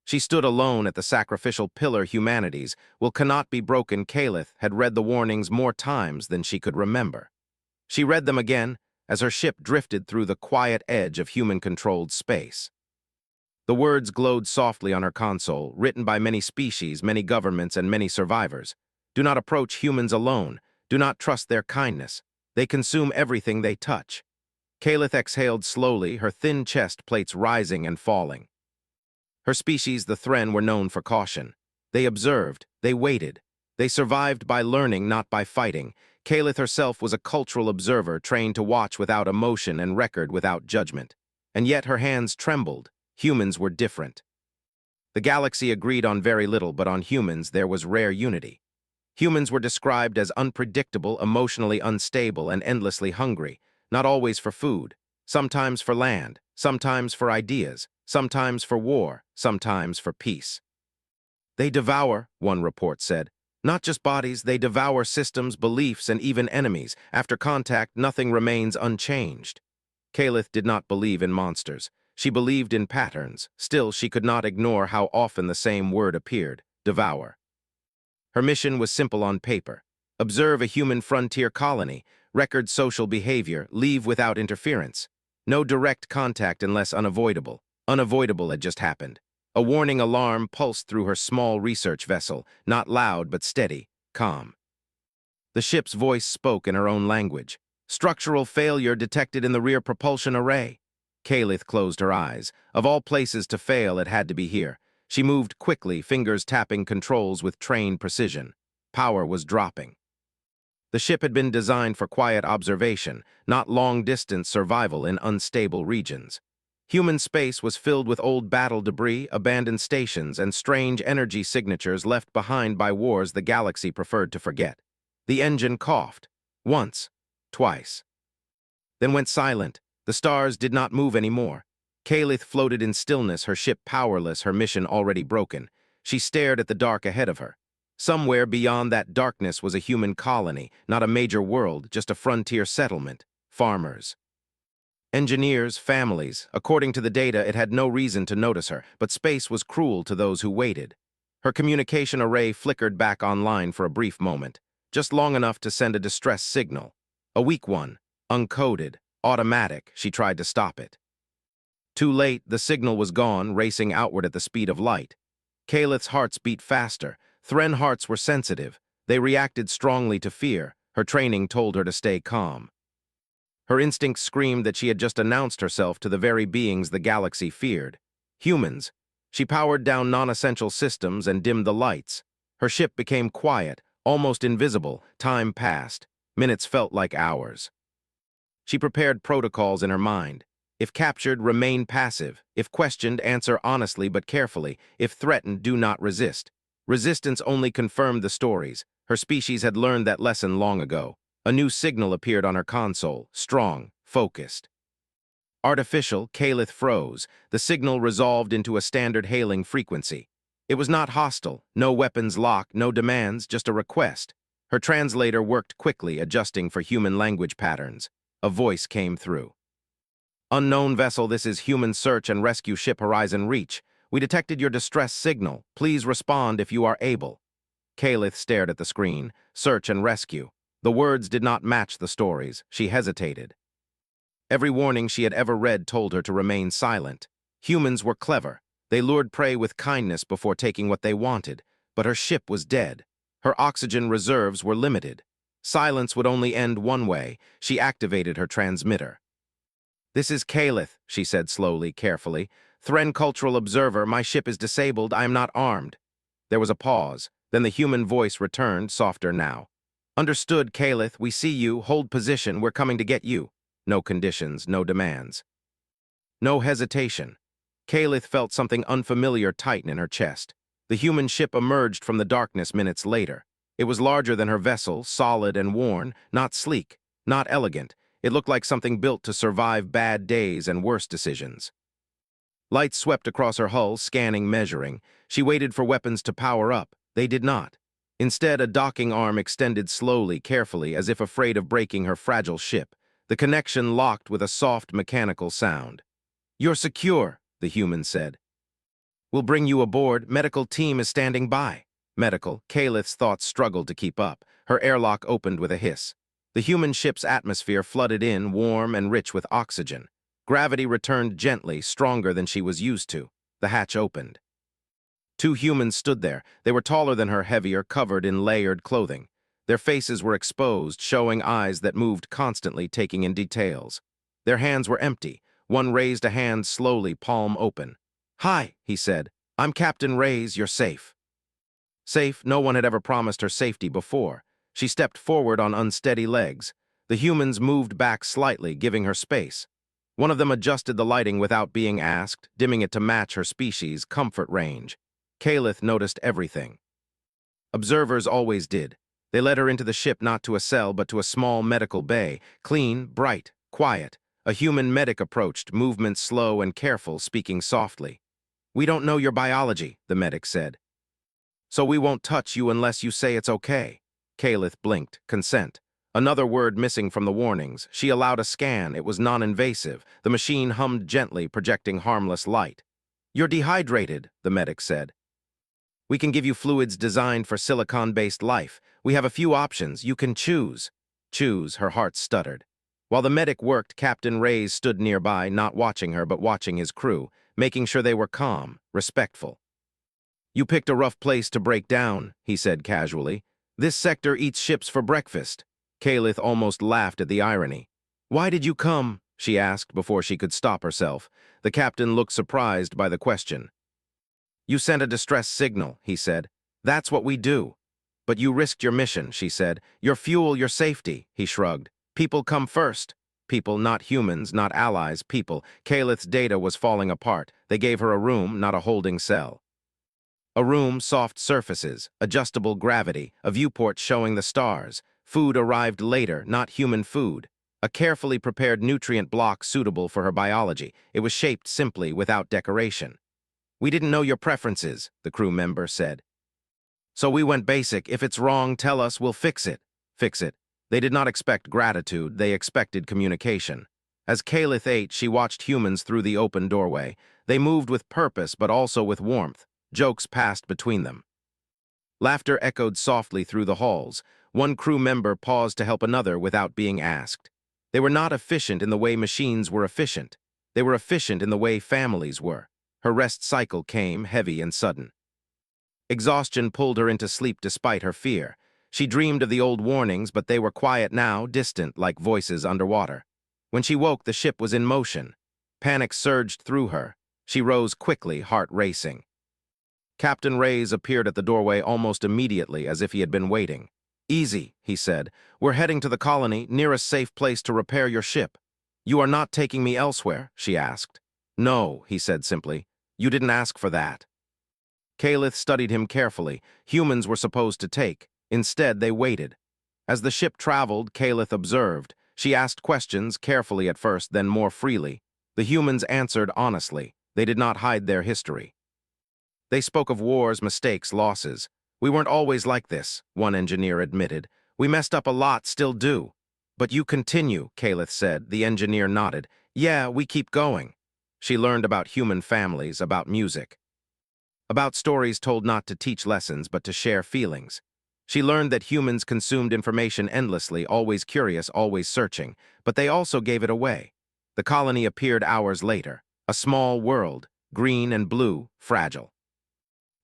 She stood alone at the sacrificial pillar humanities will cannot be broken. Caliph had read the warnings more times than she could remember. She read them again as her ship drifted through the quiet edge of human-controlled space. The words glowed softly on her console, written by many species, many governments, and many survivors. Do not approach humans alone. Do not trust their kindness. They consume everything they touch. Caliph exhaled slowly, her thin chest plates rising and falling. Her species, the Thren, were known for caution. They observed, they waited. They survived by learning, not by fighting. Caliph herself was a cultural observer, trained to watch without emotion and record without judgment. And yet her hands trembled. Humans were different. The galaxy agreed on very little, but on humans there was rare unity. Humans were described as unpredictable, emotionally unstable, and endlessly hungry, not always for food, sometimes for land, sometimes for ideas, sometimes for war, sometimes for peace. They devour, one report said. Not just bodies, they devour systems, beliefs, and even enemies. After contact, nothing remains unchanged. Caliph did not believe in monsters. She believed in patterns. Still, she could not ignore how often the same word appeared: devour. Her mission was simple on paper. Observe a human frontier colony, record social behavior, leave without interference. No direct contact unless unavoidable. Unavoidable had just happened. A warning alarm pulsed through her small research vessel, not loud but steady, calm. The ship's voice spoke in her own language. Structural failure detected in the rear propulsion array. Caliph closed her eyes. Of all places to fail, it had to be here. She moved quickly, fingers tapping controls with trained precision. Power was dropping. The ship had been designed for quiet observation, not long-distance survival in unstable regions. Human space was filled with old battle debris, abandoned stations, and strange energy signatures left behind by wars the galaxy preferred to forget. The engine coughed. Once. Twice. Then went silent. The stars did not move anymore. Caliph floated in stillness, her ship powerless, her mission already broken. She stared at the dark ahead of her. Somewhere beyond that darkness was a human colony, not a major world, just a frontier settlement. Farmers. Engineers, families. According to the data, it had no reason to notice her, but space was cruel to those who waited. Her communication array flickered back online for a brief moment, just long enough to send a distress signal. A weak one, uncoded, automatic. She tried to stop it. Too late, the signal was gone, racing outward at the speed of light. Caliph's hearts beat faster. Thren hearts were sensitive. They reacted strongly to fear. Her training told her to stay calm. Her instincts screamed that she had just announced herself to the very beings the galaxy feared. Humans. She powered down non-essential systems and dimmed the lights. Her ship became quiet, almost invisible. Time passed. Minutes felt like hours. She prepared protocols in her mind. If captured, remain passive. If questioned, answer honestly but carefully. If threatened, do not resist. Resistance only confirmed the stories. Her species had learned that lesson long ago. A new signal appeared on her console, strong, focused. Artificial, Caliph froze. The signal resolved into a standard hailing frequency. It was not hostile, no weapons locked, no demands, just a request. Her translator worked quickly, adjusting for human language patterns. A voice came through. Unknown vessel, this is human search and rescue ship Horizon Reach. We detected your distress signal. Please respond if you are able. Caliph stared at the screen. Search and rescue. The words did not match the stories. She hesitated. Every warning she had ever read told her to remain silent. Humans were clever. They lured prey with kindness before taking what they wanted. But her ship was dead. Her oxygen reserves were limited. Silence would only end one way. She activated her transmitter. This is Caliph, she said slowly, carefully. Thren cultural observer, my ship is disabled. I am not armed. There was a pause. Then the human voice returned, softer now. Understood, Caliph. We see you. Hold position. We're coming to get you. No conditions, no demands. No hesitation. Caliph felt something unfamiliar tighten in her chest. The human ship emerged from the darkness minutes later. It was larger than her vessel, solid and worn, not sleek, not elegant. It looked like something built to survive bad days and worse decisions. Lights swept across her hull, scanning, measuring. She waited for weapons to power up. They did not. Instead, a docking arm extended slowly, carefully, as if afraid of breaking her fragile ship. The connection locked with a soft, mechanical sound. You're secure, the human said. We'll bring you aboard. Medical team is standing by. Medical. Kalith's thoughts struggled to keep up. Her airlock opened with a hiss. The human ship's atmosphere flooded in, warm and rich with oxygen. Gravity returned gently, stronger than she was used to. The hatch opened. Two humans stood there. They were taller than her, heavier, covered in layered clothing. Their faces were exposed, showing eyes that moved constantly, taking in details. Their hands were empty. One raised a hand slowly, palm open. "Hi," he said. "I'm Captain Reyes, you're safe." Safe, no one had ever promised her safety before. She stepped forward on unsteady legs. The humans moved back slightly, giving her space. One of them adjusted the lighting without being asked, dimming it to match her species' comfort range. Kalith noticed everything. Observers always did. They led her into the ship, not to a cell, but to a small medical bay, clean, bright, quiet. A human medic approached, movements slow and careful, speaking softly. "We don't know your biology," the medic said. "So we won't touch you unless you say it's okay." Kalith blinked. Consent. Another word missing from the warnings. She allowed a scan. It was non-invasive. The machine hummed gently, projecting harmless light. "You're dehydrated," the medic said. "We can give you fluids designed for silicon-based life. We have a few options. You can choose." Choose, her heart stuttered. While the medic worked, Captain Reyes stood nearby, not watching her but watching his crew, making sure they were calm, respectful. "You picked a rough place to break down," he said casually. "This sector eats ships for breakfast." Kalith almost laughed at the irony. "Why did you come?" she asked before she could stop herself. The captain looked surprised by the question. "You sent a distress signal," he said. "That's what we do." "But you risked your mission," she said. "Your fuel, your safety," he shrugged. "People come first." People, not humans, not allies, people. Kalith's data was falling apart. They gave her a room, not a holding cell. A room, soft surfaces, adjustable gravity, a viewport showing the stars. Food arrived later, not human food. A carefully prepared nutrient block suitable for her biology. It was shaped simply, without decoration. "We didn't know your preferences," the crew member said. "So we went basic. If it's wrong, tell us, we'll fix it." Fix it. They did not expect gratitude, they expected communication. As Kalith ate, she watched humans through the open doorway. They moved with purpose, but also with warmth. Jokes passed between them. Laughter echoed softly through the halls. One crew member paused to help another without being asked. They were not efficient in the way machines were efficient. They were efficient in the way families were. Her rest cycle came, heavy and sudden. Exhaustion pulled her into sleep despite her fear. She dreamed of the old warnings, but they were quiet now, distant, like voices underwater. When she woke, the ship was in motion. Panic surged through her. She rose quickly, heart racing. Captain Reyes appeared at the doorway almost immediately, as if he had been waiting. "Easy," he said. "We're heading to the colony, nearest safe place to repair your ship." "You are not taking me elsewhere?" she asked. "No," he said simply. "You didn't ask for that." Kalith studied him carefully. Humans were supposed to take. Instead, they waited. As the ship traveled, Kalith observed. She asked questions, carefully at first, then more freely. The humans answered honestly. They did not hide their history. They spoke of wars, mistakes, losses. "We weren't always like this," one engineer admitted. "We messed up a lot, still do." "But you continue," Kalith said. The engineer nodded. "Yeah, we keep going." She learned about human families, about music. About stories told not to teach lessons, but to share feelings. She learned that humans consumed information endlessly, always curious, always searching, but they also gave it away. The colony appeared hours later. A small world, green and blue, fragile.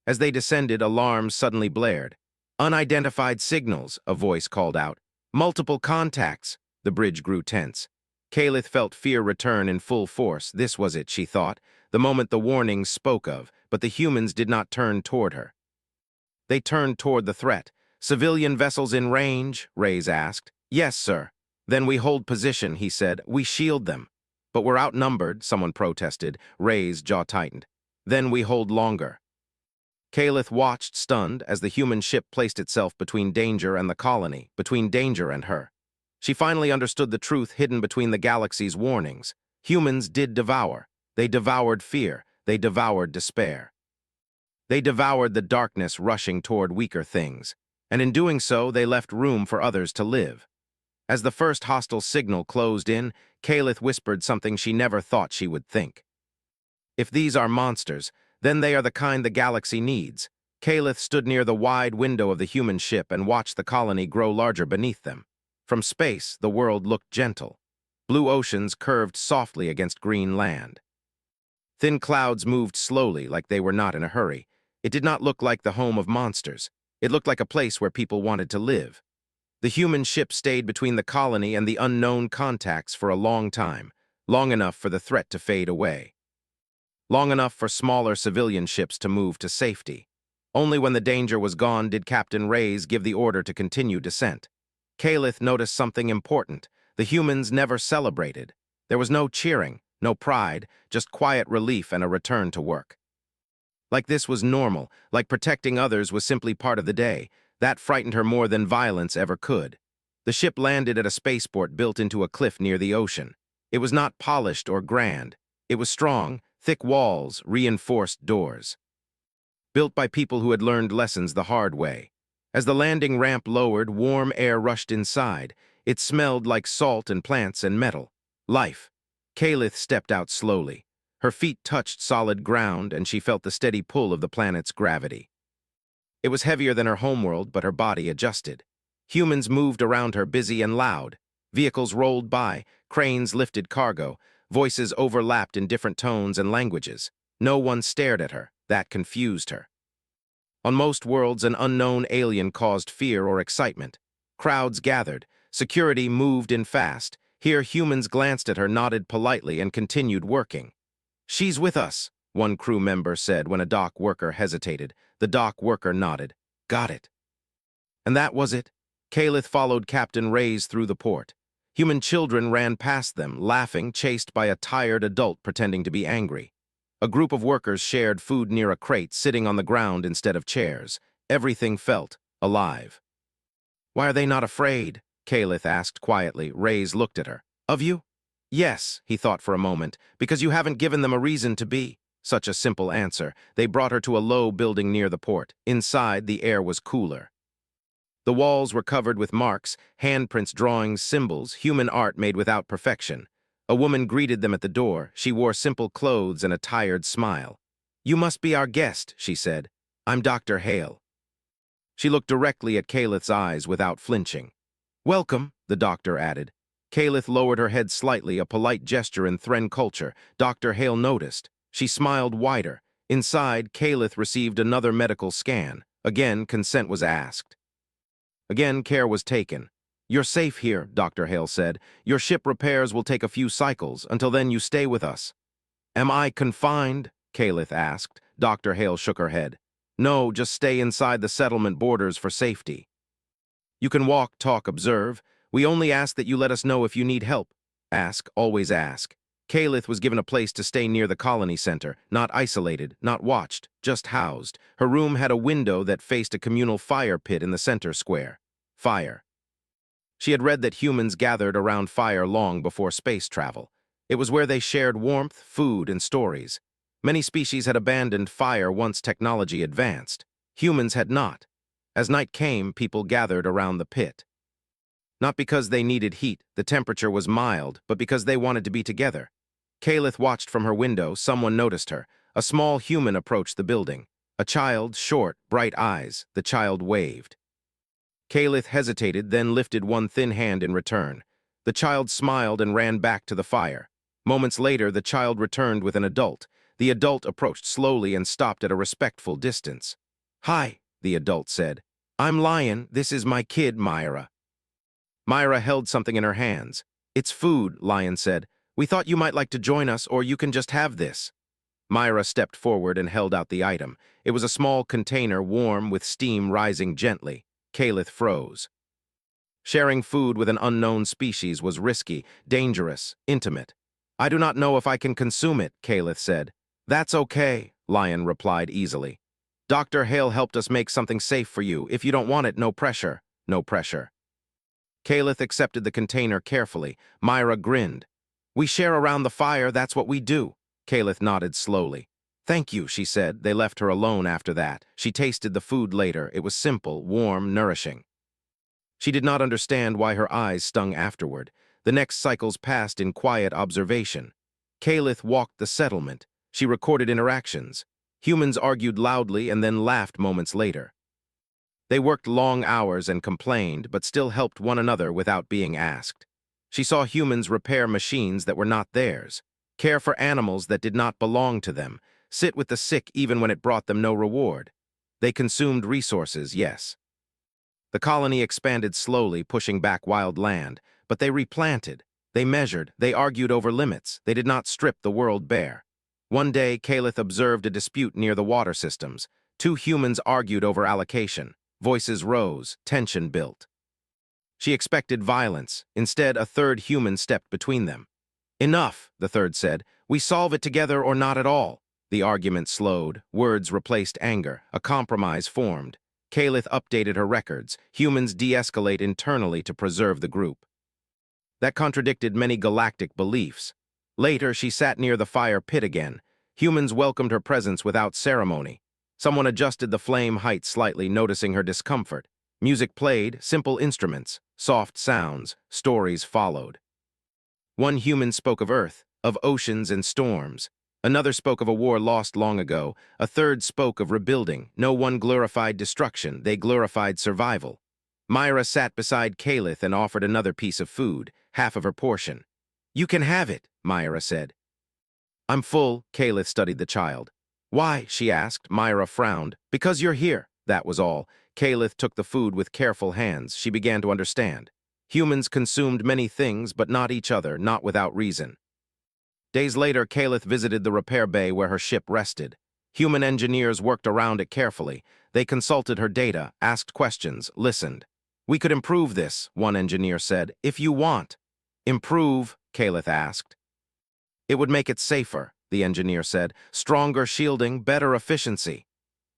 As they descended, alarms suddenly blared. "Unidentified signals," a voice called out. "Multiple contacts." The bridge grew tense. Kalith felt fear return in full force. This was it, she thought, the moment the warnings spoke of, but the humans did not turn toward her. They turned toward the threat. "Civilian vessels in range?" Reyes asked. "Yes, sir." "Then we hold position," he said. "We shield them." "But we're outnumbered," someone protested. Reyes' jaw tightened. "Then we hold longer." Kalith watched, stunned, as the human ship placed itself between danger and the colony, between danger and her. She finally understood the truth hidden between the galaxy's warnings. Humans did devour. They devoured fear. They devoured despair. They devoured the darkness rushing toward weaker things. And in doing so, they left room for others to live. As the first hostile signal closed in, Kalith whispered something she never thought she would think. "If these are monsters, Then they are the kind the galaxy needs. Calith stood near the wide window of the human ship and watched the colony grow larger beneath them. From space, the world looked gentle. Blue oceans curved softly against green land. Thin clouds moved slowly, like they were not in a hurry. It did not look like the home of monsters. It looked like a place where people wanted to live. The human ship stayed between the colony and the unknown contacts for a long time, long enough for the threat to fade away. Long enough for smaller civilian ships to move to safety. Only when the danger was gone did Captain Reyes give the order to continue descent. Calith noticed something important. The humans never celebrated. There was no cheering, no pride, just quiet relief and a return to work. Like this was normal, like protecting others was simply part of the day. That frightened her more than violence ever could. The ship landed at a spaceport built into a cliff near the ocean. It was not polished or grand. It was strong, thick walls, reinforced doors. Built by people who had learned lessons the hard way. As the landing ramp lowered, warm air rushed inside. It smelled like salt and plants and metal. Life. Calith stepped out slowly. Her feet touched solid ground, and she felt the steady pull of the planet's gravity. It was heavier than her homeworld, but her body adjusted. Humans moved around her, busy and loud. Vehicles rolled by, cranes lifted cargo, voices overlapped in different tones and languages. No one stared at her. That confused her. On most worlds, an unknown alien caused fear or excitement. Crowds gathered. Security moved in fast. Here, humans glanced at her, nodded politely, and continued working. "She's with us," one crew member said when a dock worker hesitated. The dock worker nodded. "Got it." And that was it. Calith followed Captain Reyes through the port. Human children ran past them, laughing, chased by a tired adult pretending to be angry. A group of workers shared food near a crate, sitting on the ground instead of chairs. Everything felt alive. "Why are they not afraid?" Calith asked quietly. Reyes looked at her. "Of you?" "Yes," he thought for a moment, "because you haven't given them a reason to be." Such a simple answer. They brought her to a low building near the port. Inside, the air was cooler. The walls were covered with marks, handprints, drawings, symbols, human art made without perfection. A woman greeted them at the door. She wore simple clothes and a tired smile. "You must be our guest," she said. "I'm Dr. Hale." She looked directly at Calith's eyes without flinching. "Welcome," the doctor added. Calith lowered her head slightly, a polite gesture in Thren culture. Dr. Hale noticed. She smiled wider. Inside, Calith received another medical scan. Again, consent was asked. Again, care was taken. "You're safe here," Dr. Hale said. "Your ship repairs will take a few cycles. Until then, you stay with us." "Am I confined?" Calith asked. Dr. Hale shook her head. "No, just stay inside the settlement borders for safety. You can walk, talk, observe. We only ask that you let us know if you need help. Ask, always ask." Calith was given a place to stay near the colony center, not isolated, not watched, just housed. Her room had a window that faced a communal fire pit in the center square. Fire. She had read that humans gathered around fire long before space travel. It was where they shared warmth, food, and stories. Many species had abandoned fire once technology advanced. Humans had not. As night came, people gathered around the pit. Not because they needed heat, the temperature was mild, but because they wanted to be together. Calith watched from her window. Someone noticed her. A small human approached the building. A child, short, bright eyes. The child waved. Calith hesitated, then lifted one thin hand in return. The child smiled and ran back to the fire. Moments later, the child returned with an adult. The adult approached slowly and stopped at a respectful distance. "Hi," the adult said. "I'm Lion. This is my kid, Myra." Myra held something in her hands. "It's food," Lion said. "We thought you might like to join us, or you can just have this." Myra stepped forward and held out the item. It was a small container, warm, with steam rising gently. Calith froze. Sharing food with an unknown species was risky, dangerous, intimate. "I do not know if I can consume it," Calith said. "That's okay," Lion replied easily. "Dr. Hale helped us make something safe for you. If you don't want it, no pressure." No pressure. Calith accepted the container carefully. Myra grinned. "We share around the fire, that's what we do." Calith nodded slowly. "Thank you," she said. They left her alone after that. She tasted the food later. It was simple, warm, nourishing. She did not understand why her eyes stung afterward. The next cycles passed in quiet observation. Calith walked the settlement. She recorded interactions. Humans argued loudly and then laughed moments later. They worked long hours and complained, but still helped one another without being asked. She saw humans repair machines that were not theirs, care for animals that did not belong to them, sit with the sick even when it brought them no reward. They consumed resources, yes. The colony expanded slowly, pushing back wild land, but they replanted. They measured, they argued over limits, they did not strip the world bare. One day, Calith observed a dispute near the water systems. Two humans argued over allocation. Voices rose, tension built. She expected violence. Instead, a third human stepped between them. "Enough," the third said. "We solve it together or not at all." The argument slowed. Words replaced anger. A compromise formed. Calith updated her records. Humans de-escalate internally to preserve the group. That contradicted many galactic beliefs. Later, she sat near the fire pit again. Humans welcomed her presence without ceremony. Someone adjusted the flame height slightly, noticing her discomfort. Music played, simple instruments, soft sounds, stories followed. One human spoke of Earth, of oceans and storms. Another spoke of a war lost long ago. A third spoke of rebuilding. No one glorified destruction, they glorified survival. Myra sat beside Calith and offered another piece of food, half of her portion. "You can have it," Myra said. "I'm full," Calith studied the child. "Why?" she asked. Myra frowned. "Because you're here." That was all. Calith took the food with careful hands. She began to understand. Humans consumed many things, but not each other, not without reason. Days later, Calith visited the repair bay where her ship rested. Human engineers worked around it carefully. They consulted her data, asked questions, listened. "We could improve this," one engineer said, "if you want." "Improve?" Calith asked. "It would make it safer," the engineer said. "Stronger shielding, better efficiency."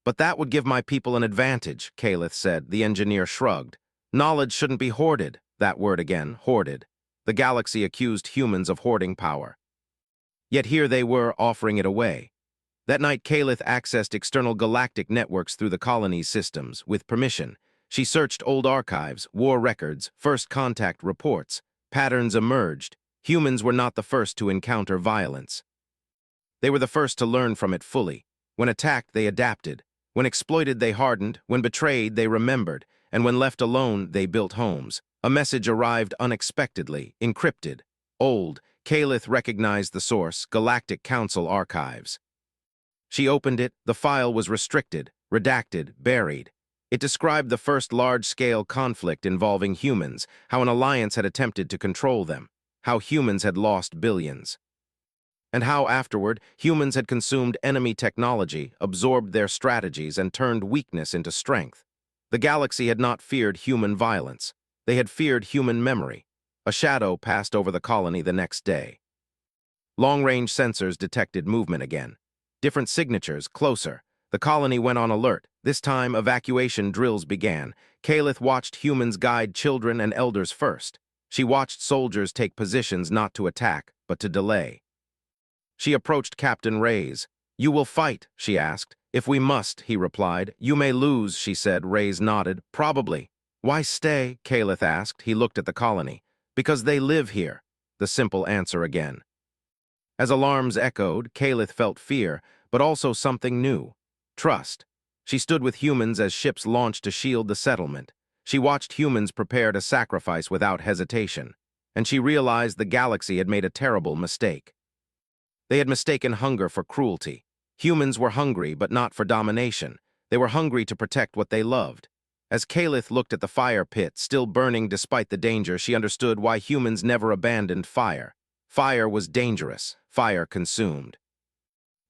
"But that would give my people an advantage," Calith said. The engineer shrugged. "Knowledge shouldn't be hoarded." That word again, hoarded. The galaxy accused humans of hoarding power. Yet here they were, offering it away. That night, Calith accessed external galactic networks through the colony's systems, with permission. She searched old archives, war records, first contact reports. Patterns emerged. Humans were not the first to encounter violence. They were the first to learn from it fully. When attacked, they adapted. When exploited, they hardened. When betrayed, they remembered. And when left alone, they built homes. A message arrived unexpectedly, encrypted. Old, Calith recognized the source, Galactic Council archives. She opened it. The file was restricted, redacted, buried. It described the first large-scale conflict involving humans, how an alliance had attempted to control them, how humans had lost billions. And how afterward, humans had consumed enemy technology, absorbed their strategies, and turned weakness into strength. The galaxy had not feared human violence. They had feared human memory. A shadow passed over the colony the next day. Long-range sensors detected movement again. Different signatures, closer. The colony went on alert. This time, evacuation drills began. Calith watched humans guide children and elders first. She watched soldiers take positions not to attack, but to delay. She approached Captain Reyes. "You will fight?" she asked. "If we must," he replied. "You may lose," she said. Reyes nodded. "Probably." "Why stay?" Calith asked. He looked at the colony. "Because they live here." The simple answer again. As alarms echoed, Calith felt fear, but also something new. Trust. She stood with humans as ships launched to shield the settlement. She watched humans prepare to sacrifice without hesitation. And she realized the galaxy had made a terrible mistake. They had mistaken hunger for cruelty. Humans were hungry, but not for domination. They were hungry to protect what they loved. As Calith looked at the fire pit, still burning despite the danger, she understood why humans never abandoned fire. Fire was dangerous. Fire consumed.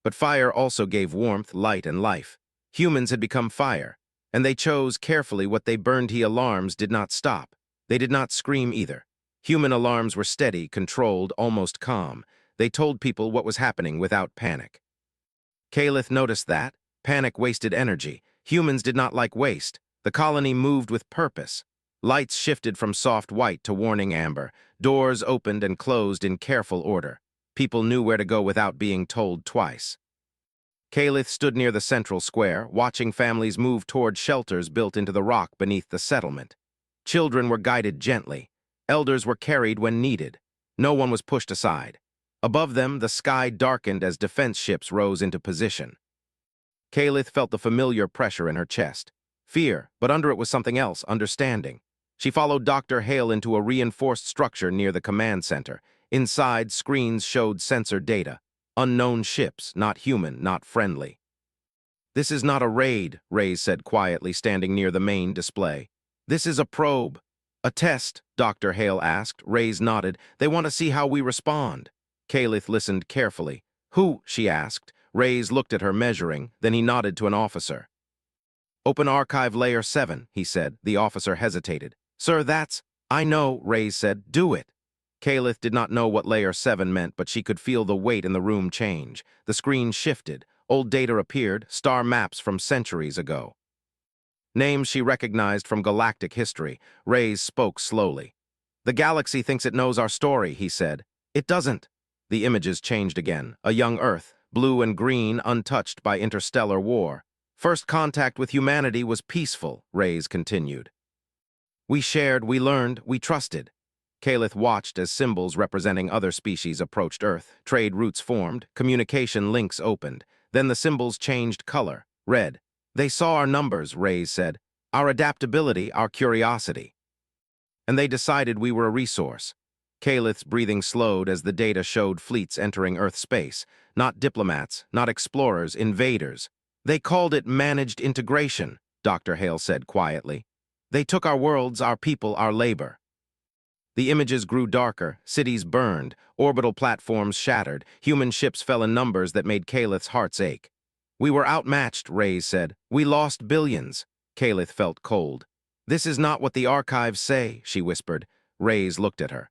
But fire also gave warmth, light, and life. Humans had become fire, and they chose carefully what they burned. Alarms did not stop. They did not scream either. Human alarms were steady, controlled, almost calm. They told people what was happening without panic. Calith noticed that. Panic wasted energy. Humans did not like waste. The colony moved with purpose. Lights shifted from soft white to warning amber. Doors opened and closed in careful order. People knew where to go without being told twice. Calith stood near the central square, watching families move toward shelters built into the rock beneath the settlement. Children were guided gently. Elders were carried when needed. No one was pushed aside. Above them, the sky darkened as defense ships rose into position. Kalith felt the familiar pressure in her chest. Fear, but under it was something else, understanding. She followed Dr. Hale into a reinforced structure near the command center. Inside, screens showed sensor data. Unknown ships, not human, not friendly. "This is not a raid," Reyes said quietly, standing near the main display. "This is a probe." "A test?" Dr. Hale asked. Reyes nodded. "They want to see how we respond." Kalith listened carefully. "Who?" she asked. Reyes looked at her, measuring. Then he nodded to an officer. "Open Archive Layer 7, he said. The officer hesitated. "Sir, that's—" "I know," Reyes said. "Do it." Kalith did not know what Layer 7 meant, but she could feel the weight in the room change. The screen shifted. Old data appeared, star maps from centuries ago. Names she recognized from galactic history. Reyes spoke slowly. "The galaxy thinks it knows our story," he said. "It doesn't." The images changed again. A young Earth, blue and green, untouched by interstellar war. "First contact with humanity was peaceful," Reyes continued. "We shared, we learned, we trusted." Kalith watched as symbols representing other species approached Earth. Trade routes formed, communication links opened. Then the symbols changed color, red. "They saw our numbers," Reyes said, "our adaptability, our curiosity. And they decided we were a resource." Kalith's breathing slowed as the data showed fleets entering Earth space. Not diplomats, not explorers, invaders. "They called it managed integration," Dr. Hale said quietly. "They took our worlds, our people, our labor." The images grew darker, cities burned, orbital platforms shattered, human ships fell in numbers that made Kalith's hearts ache. "We were outmatched," Reyes said. "We lost billions." Kalith felt cold. "This is not what the archives say," she whispered. Reyes looked at her.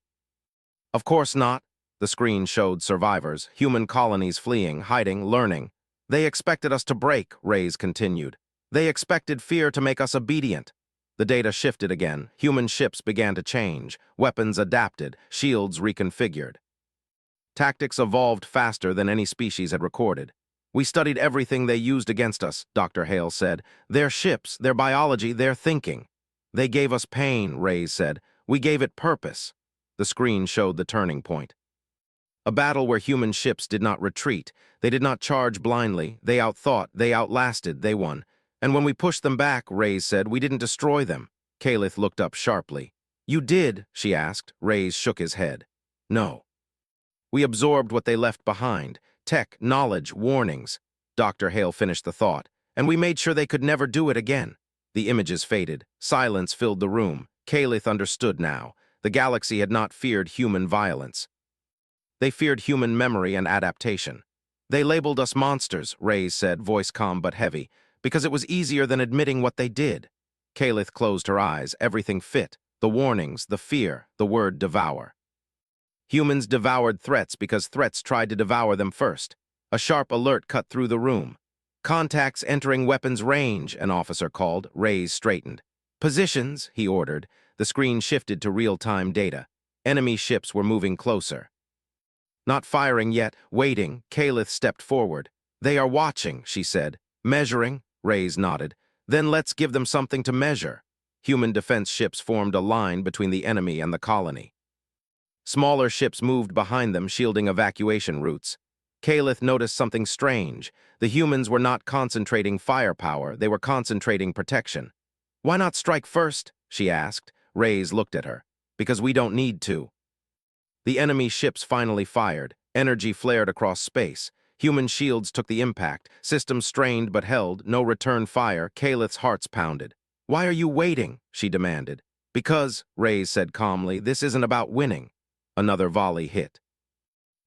"Of course not." The screen showed survivors, human colonies fleeing, hiding, learning. "They expected us to break," Reyes continued. "They expected fear to make us obedient." The data shifted again. Human ships began to change. Weapons adapted. Shields reconfigured. Tactics evolved faster than any species had recorded. "We studied everything they used against us," Dr. Hale said. "Their ships, their biology, their thinking." "They gave us pain," Reyes said. "We gave it purpose." The screen showed the turning point. A battle where human ships did not retreat. They did not charge blindly. They outthought. They outlasted. They won. "And when we pushed them back," Reyes said, "we didn't destroy them." Kalith looked up sharply. "You did?" she asked. Reyes shook his head. "No. We absorbed what they left behind. Tech, knowledge, warnings." Dr. Hale finished the thought. "And we made sure they could never do it again." The images faded. Silence filled the room. Kalith understood now. The galaxy had not feared human violence. They feared human memory and adaptation. "They labeled us monsters," Reyes said, voice calm but heavy, "because it was easier than admitting what they did." Kalith closed her eyes. Everything fit. The warnings, the fear, the word devour. Humans devoured threats because threats tried to devour them first. A sharp alert cut through the room. "Contacts entering weapons range," an officer called. Reyes straightened. "Positions," he ordered. The screen shifted to real-time data. Enemy ships were moving closer. Not firing yet, waiting. Kalith stepped forward. "They are watching," she said. "Measuring," Reyes nodded. "Then let's give them something to measure." Human defense ships formed a line between the enemy and the colony. Smaller ships moved behind them, shielding evacuation routes. Kalith noticed something strange. The humans were not concentrating firepower, they were concentrating protection. "Why not strike first?" she asked. Reyes looked at her. "Because we don't need to." The enemy ships finally fired. Energy flared across space. Human shields took the impact. Systems strained but held. No return fire. Kalith's hearts pounded. "Why are you waiting?" she demanded. "Because," Reyes said calmly, "this isn't about winning." Another volley hit.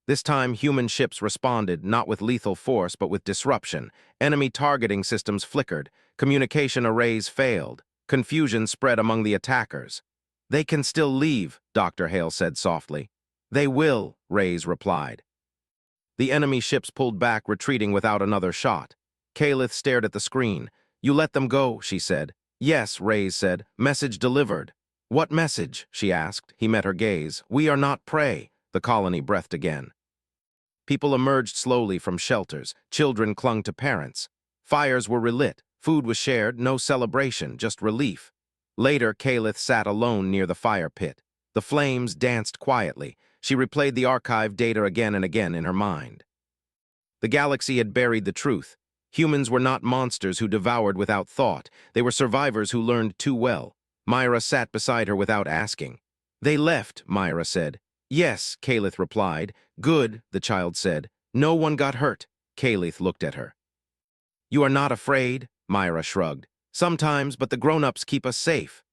This time, human ships responded, not with lethal force, but with disruption. Enemy targeting systems flickered. Communication arrays failed. Confusion spread among the attackers. "They can still leave," Dr. Hale said softly. "They will," Reyes replied. The enemy ships pulled back, retreating without another shot. Kalith stared at the screen. "You let them go," she said. "Yes," Reyes said. "Message delivered." "What message?" she asked. He met her gaze. "We are not prey." The colony breathed again. People emerged slowly from shelters. Children clung to parents. Fires were relit. Food was shared. No celebration, just relief. Later, Kalith sat alone near the fire pit. The flames danced quietly. She replayed the archive data again and again in her mind. The galaxy had buried the truth. Humans were not monsters who devoured without thought. They were survivors who learned too well. Myra sat beside her without asking. "They left," Myra said. "Yes," Kalith replied. "Good," the child said. "No one got hurt." Kalith looked at her. "You are not afraid?" Myra shrugged. "Sometimes, but the grown-ups keep us safe."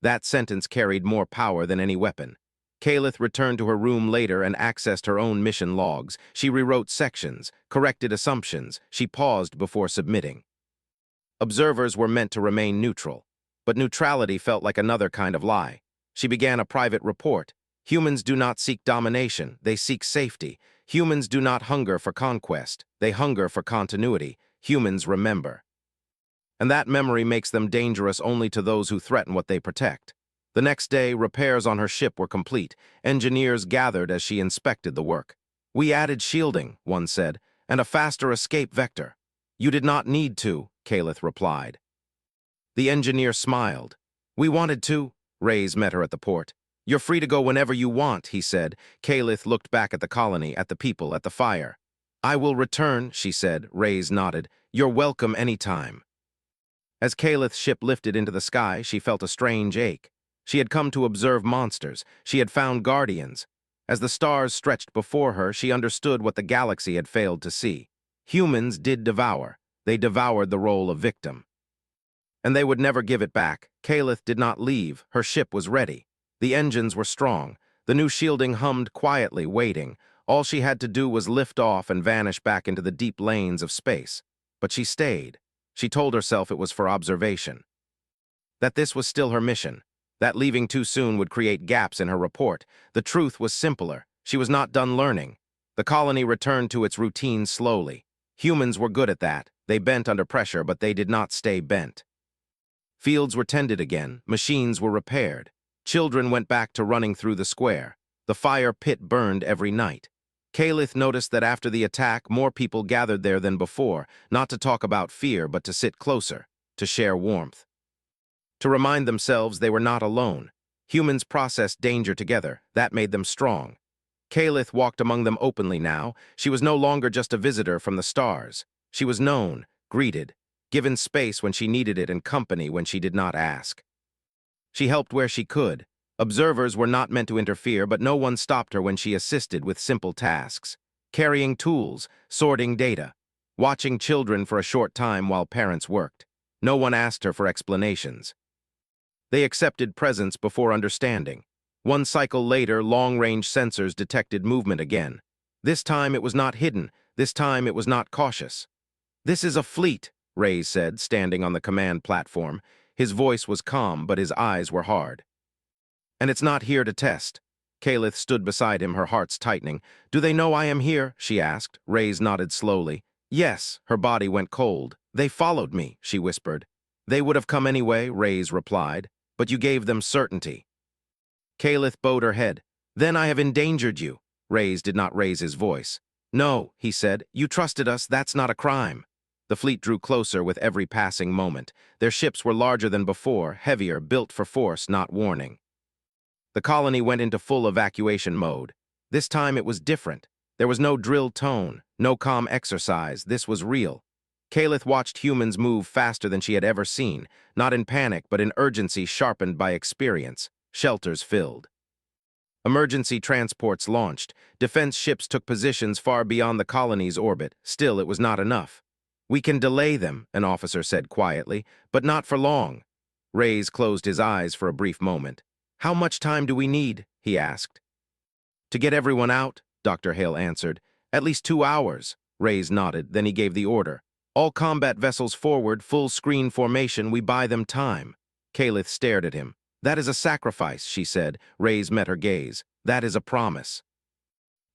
That sentence carried more power than any weapon. Kalith returned to her room later and accessed her own mission logs. She rewrote sections, corrected assumptions. She paused before submitting. Observers were meant to remain neutral, but neutrality felt like another kind of lie. She began a private report. Humans do not seek domination, they seek safety. Humans do not hunger for conquest, they hunger for continuity. Humans remember. And that memory makes them dangerous only to those who threaten what they protect. The next day, repairs on her ship were complete. Engineers gathered as she inspected the work. "We added shielding," one said, "and a faster escape vector." "You did not need to," Kalith replied. The engineer smiled. "We wanted to." Reyes met her at the port. "You're free to go whenever you want," he said. Kalith looked back at the colony, at the people, at the fire. "I will return," she said. Reyes nodded. "You're welcome anytime." As Kalith's ship lifted into the sky, she felt a strange ache. She had come to observe monsters. She had found guardians. As the stars stretched before her, she understood what the galaxy had failed to see. Humans did devour. They devoured the role of victim. And they would never give it back. Kalith did not leave. Her ship was ready. The engines were strong. The new shielding hummed quietly, waiting. All she had to do was lift off and vanish back into the deep lanes of space. But she stayed. She told herself it was for observation. That this was still her mission. That leaving too soon would create gaps in her report. The truth was simpler. She was not done learning. The colony returned to its routine slowly. Humans were good at that. They bent under pressure, but they did not stay bent. Fields were tended again. Machines were repaired. Children went back to running through the square. The fire pit burned every night. Kalith noticed that after the attack, more people gathered there than before, not to talk about fear, but to sit closer, to share warmth. To remind themselves they were not alone. Humans processed danger together. That made them strong. Kalith walked among them openly now. She was no longer just a visitor from the stars. She was known, greeted, given space when she needed it and company when she did not ask. She helped where she could. Observers were not meant to interfere, but no one stopped her when she assisted with simple tasks. Carrying tools, sorting data, watching children for a short time while parents worked. No one asked her for explanations. They accepted presence before understanding. One cycle later, long-range sensors detected movement again. This time it was not hidden. This time it was not cautious. "This is a fleet," Reyes said, standing on the command platform. His voice was calm, but his eyes were hard. "And it's not here to test." Kalith stood beside him, her hearts tightening. "Do they know I am here?" she asked. Reyes nodded slowly. "Yes." Her body went cold. "They followed me," she whispered. "They would have come anyway," Reyes replied. "But you gave them certainty." Kalith bowed her head. "Then I have endangered you." Reyes did not raise his voice. "No," he said. "You trusted us. That's not a crime." The fleet drew closer with every passing moment. Their ships were larger than before, heavier, built for force, not warning. The colony went into full evacuation mode. This time it was different. There was no drilled tone, no calm exercise. This was real. Kalith watched humans move faster than she had ever seen, not in panic, but in urgency sharpened by experience. Shelters filled. Emergency transports launched. Defense ships took positions far beyond the colony's orbit. Still, it was not enough. "We can delay them," an officer said quietly, "but not for long." Reyes closed his eyes for a brief moment. "How much time do we need?" he asked. "To get everyone out," Dr. Hale answered. "At least 2 hours." Reyes nodded, then he gave the order. "All combat vessels forward, full screen formation, we buy them time." Kalith stared at him. "That is a sacrifice," she said. Reyes met her gaze. "That is a promise."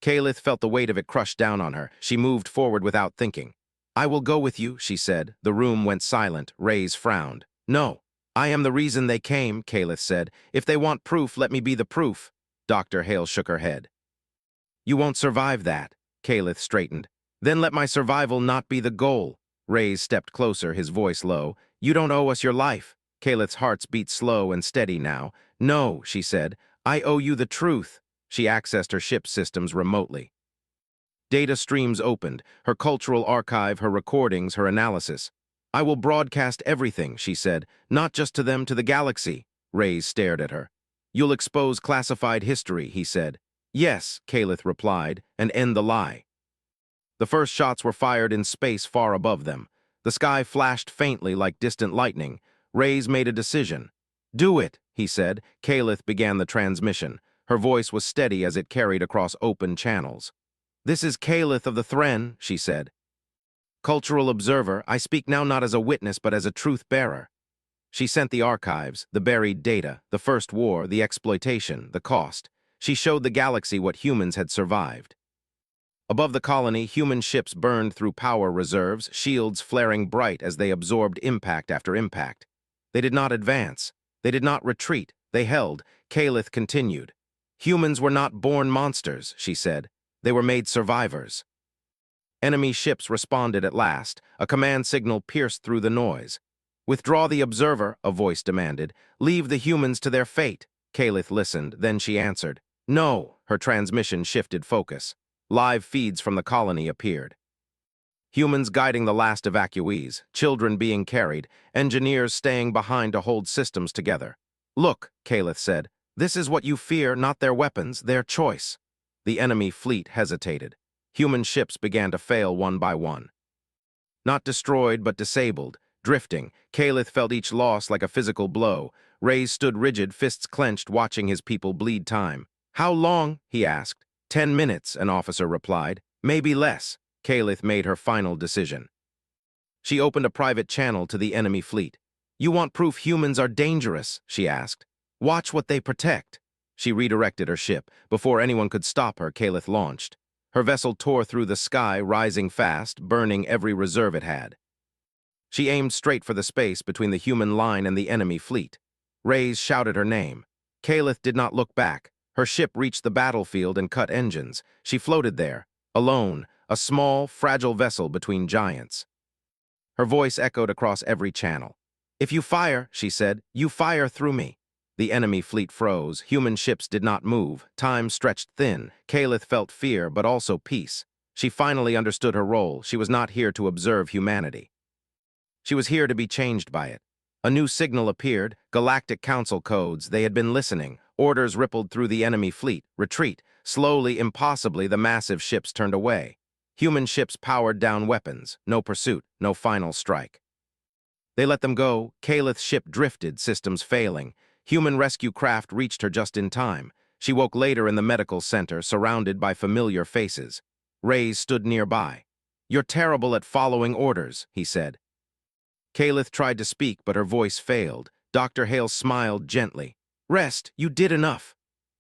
Kalith felt the weight of it crush down on her. She moved forward without thinking. "I will go with you," she said. The room went silent. Reyes frowned. "No. I am the reason they came," Kalith said. "If they want proof, let me be the proof." Dr. Hale shook her head. "You won't survive that." Kalith straightened. "Then let my survival not be the goal." Reyes stepped closer, his voice low. "You don't owe us your life." Kalith's hearts beat slow and steady now. "No," she said. "I owe you the truth." She accessed her ship's systems remotely. Data streams opened, her cultural archive, her recordings, her analysis. "I will broadcast everything," she said, "not just to them, to the galaxy." Reyes stared at her. "You'll expose classified history," he said. "Yes," Kaleth replied, "and end the lie." The first shots were fired in space far above them. The sky flashed faintly like distant lightning. Reyes made a decision. "Do it," he said. Kaleth began the transmission. Her voice was steady as it carried across open channels. "This is Kaleth of the Thren," she said. "Cultural observer, I speak now not as a witness but as a truth-bearer." She sent the archives, the buried data, the first war, the exploitation, the cost. She showed the galaxy what humans had survived. Above the colony, human ships burned through power reserves, shields flaring bright as they absorbed impact after impact. They did not advance. They did not retreat. They held. Kaleth continued. "Humans were not born monsters," she said. "They were made survivors." Enemy ships responded at last. A command signal pierced through the noise. "Withdraw the observer," a voice demanded. "Leave the humans to their fate." Kaleth listened, then she answered. "No." Her transmission shifted focus. Live feeds from the colony appeared. Humans guiding the last evacuees, children being carried, engineers staying behind to hold systems together. "Look," Kaleth said, "this is what you fear, not their weapons, their choice." The enemy fleet hesitated. Human ships began to fail one by one. Not destroyed, but disabled, drifting, Kaleth felt each loss like a physical blow. Reyes stood rigid, fists clenched, watching his people bleed time. "How long?" he asked. 10 minutes, an officer replied. "Maybe less." Kaleth made her final decision. She opened a private channel to the enemy fleet. "You want proof humans are dangerous?" she asked. "Watch what they protect." She redirected her ship. Before anyone could stop her, Kaleth launched. Her vessel tore through the sky, rising fast, burning every reserve it had. She aimed straight for the space between the human line and the enemy fleet. Reyes shouted her name. Kaleth did not look back. Her ship reached the battlefield and cut engines. She floated there, alone, a small, fragile vessel between giants. Her voice echoed across every channel. "If you fire," she said, "you fire through me." The enemy fleet froze. Human ships did not move. Time stretched thin. Kaleth felt fear, but also peace. She finally understood her role. She was not here to observe humanity. She was here to be changed by it. A new signal appeared, Galactic Council codes. They had been listening. Orders rippled through the enemy fleet. Retreat. Slowly, impossibly, the massive ships turned away. Human ships powered down weapons. No pursuit, no final strike. They let them go. Kaleth's ship drifted, systems failing. Human rescue craft reached her just in time. She woke later in the medical center, surrounded by familiar faces. Reyes stood nearby. "You're terrible at following orders," he said. Kaleth tried to speak, but her voice failed. Dr. Hale smiled gently. "Rest, you did enough."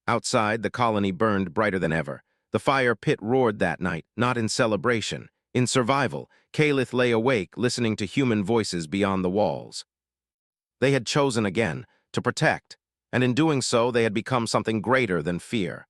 Outside, the colony burned brighter than ever. The fire pit roared that night, not in celebration, in survival. Kaleth lay awake, listening to human voices beyond the walls. They had chosen again, to protect, and in doing so, they had become something greater than fear.